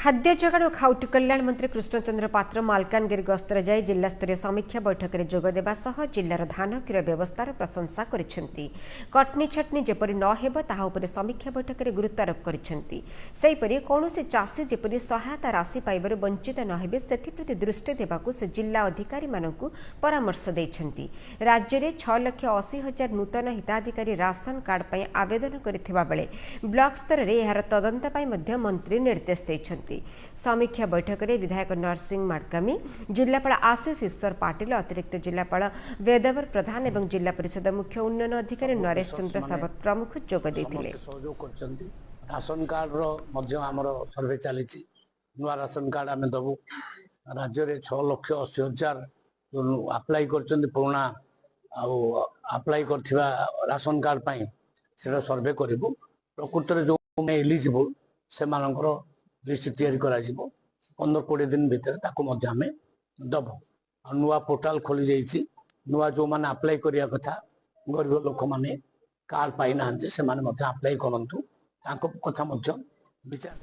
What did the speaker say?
खाद्य जोगाण और खाउटी कल्याण मंत्री कृष्णचंद्र पात्र मालकानगिरी गस्तर जाई जिला स्तरीय समीक्षा बैठक में जोगदेवा सह जिलार धान क्रय व्यवस्थार प्रशंसा करिसेंती। कटनी छटनी जेपरि न हेबो ताहा उपरे समीक्षा बैठक में गुरुत्वारोप करिसेंती। सेहिपरि कौनसी चाषी जेपरि सहायता राशि पाइबारु वंचित न हेबे सेथिप्रति दृष्टि देबाकू से जिला अधिकारी मानकू परामर्श दैछंती। राज्य में 6,80,000 नूतन हिताधिकारी राशन कार्ड पर आवेदन करथिबा बेले ब्लॉक स्तर में यार तदंत पाई मध्य मंत्री निर्देश दैछंती। समीक्षा बैठक में विधायक नरसिंह माडकामी, जिलापाल आशीष ईश्वर पाटिल, अतिरिक्त जिलापाल वेदवर प्रधान और जिला परिषद मुख्य उन्नयन अधिकारी नरेश चंद्र सावत प्रमुख जोग देथिले। राशन कार्ड सर्वे चली नुआ राशन कार्ड आम दबू राज्य में 6,80,000 अप्लाई कर पुराना अप्लाई कर राशन कार्ड पर सर्वे करूँ प्रकृत जो एलिजिबल से लिस्ट तैयारी करा 15-20 दिन भितर दबू नुआ पोर्टाल खोली जाइए नुआ जो मैंने अप्लाई करिया कथा गरीब लोक मैंने कार्ड पाई ना से अप्लाई करूँ कथा विचार